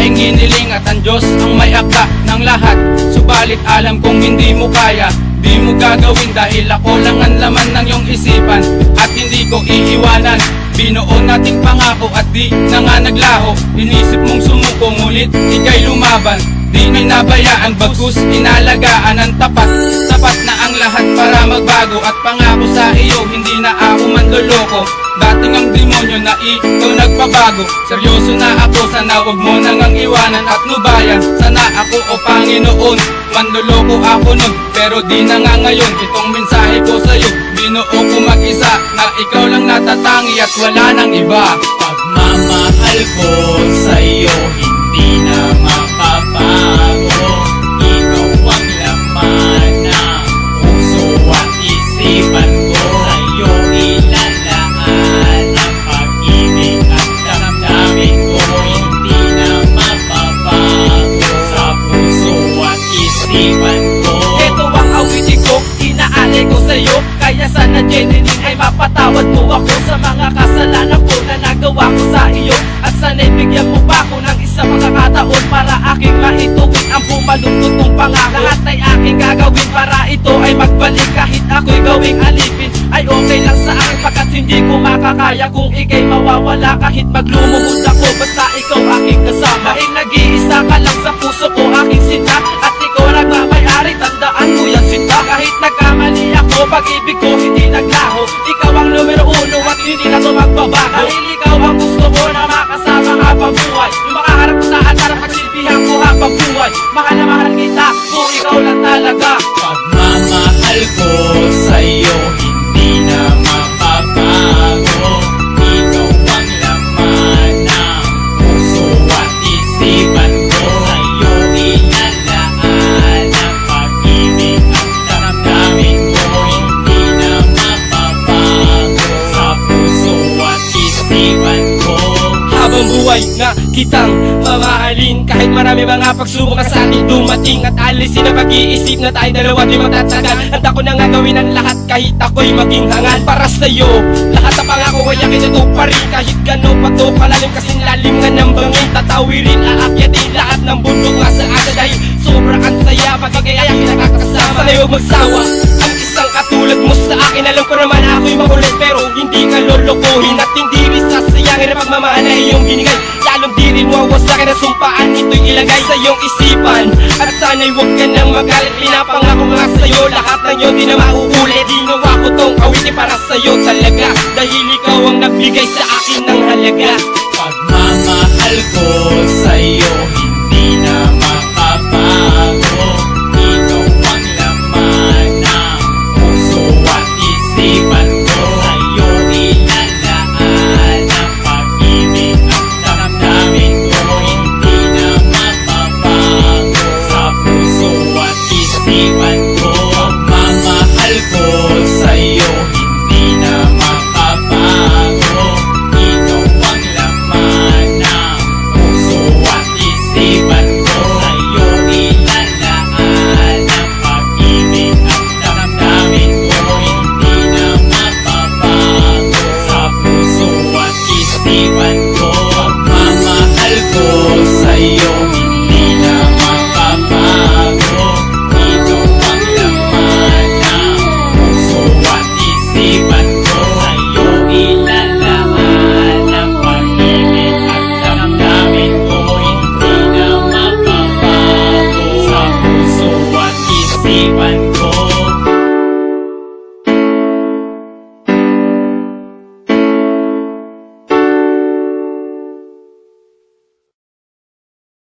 aking hiniling at ang Diyos ang may akda ng lahat. Subalit alam kong hindi mo kaya, di mo gagawin dahil ako lang ang laman ng iyong isipan. At hindi ko iiwanan, binuo nating pangako at di na nga naglaho. Inisip mong sumuko ngunit ika'y lumaban, di may nabayaan bagkus inalagaan ang tapat. Sapat na ang lahat para magbago at pangako sa iyo hindi na ako manloloko. Dating ang demonyo na ikaw nagpabago. Seryoso na ako, sana wag mo nang ang iwanan at nubayan. Sana ako o Panginoon, manloloko ako nun, pero di na nga ngayon. Itong mensahe ko sa'yo, binuo ko mag-isa, na ikaw lang natatangi at wala nang iba. Pagmamahal ko sa'yo hindi na mapapago. Ikaw ang laman ng puso at isipan ko. Sa'yo ilalaan ang pag-ibig at damdamin ko. Hindi na mapapago sa puso at isipan ko. Ito ang awitin ko, inaalay ko sa'yo. Kaya sana Jenny ay mapatawad mo ako sa mga kasalanan ko na nagawa ko sa iyo. At sana'y bigyan mo pa ako ng isang makakataon para aking mahituin ang bumaluktot kong pangako. Lahat ay aking gagawin para ito ay magbalik. Kahit ako'y gawing alipin ay okay lang sa akin, pagkat hindi ko makakaya kung ika'y mawawala. Kahit maglumuhod ako basta ikaw aking kasama. Dahil nag-iisa ka lang sa puso ko aking sinta, at ikaw nagmamayari, tandaan mo yan sinta. Kahit nagkamali ako, pag-ibig ko hindi naglaho. Ikaw ang numero uno at hindi na to magbabago. Dahil ikaw ang gusto ko na makasama habang buhay. Yung makaharap ko sa harap, pagsilbihan ko habang buhay. Mahal na mahal kita kung ikaw lang talaga. Pagmamahal ko sa'yo hindi na mapapago. Ikaw ang laman ng puso at isipan ko. Sa'yo ilalaan ang pag-ibig at damdamin ko. Hindi na mapapago sa puso at isipan ko. Habang buhay nga kitang mamahalin, kahit marami mga pagsubok na sa ating dumating. At alisin ang pag-iisip na tayo dalawa di magtatagal. Handa ko na nga gawin ang lahat kahit ako'y maging hangal para sa'yo. Lahat ng pangako ay akin natuparin, kahit gano'n pa to kalalim, kasing lalim nga ng bangin. Tatawirin, aakyatin lahat ng bundok nga sa asa, dahil sobrang ang saya pagkagaya aking nakakasama. Sana'y huwag magsawa ang isang katulad mo sa akin. Alam ko naman ako'y makulit pero hindi ka lolokohin, at hindi rin sasayangin ang pagmamahal na iyong binigay. Lalong di rin wawasakin na sumpaan, ito'y ilagay sa iyong isipan. At sana'y huwag ka nang magalit, pinapangako nga sa'yo lahat ng iyong di na mauulit. Ginawa ko tong awitin para sa'yo talaga, dahil ikaw ang nagbigay sa akin ng halaga.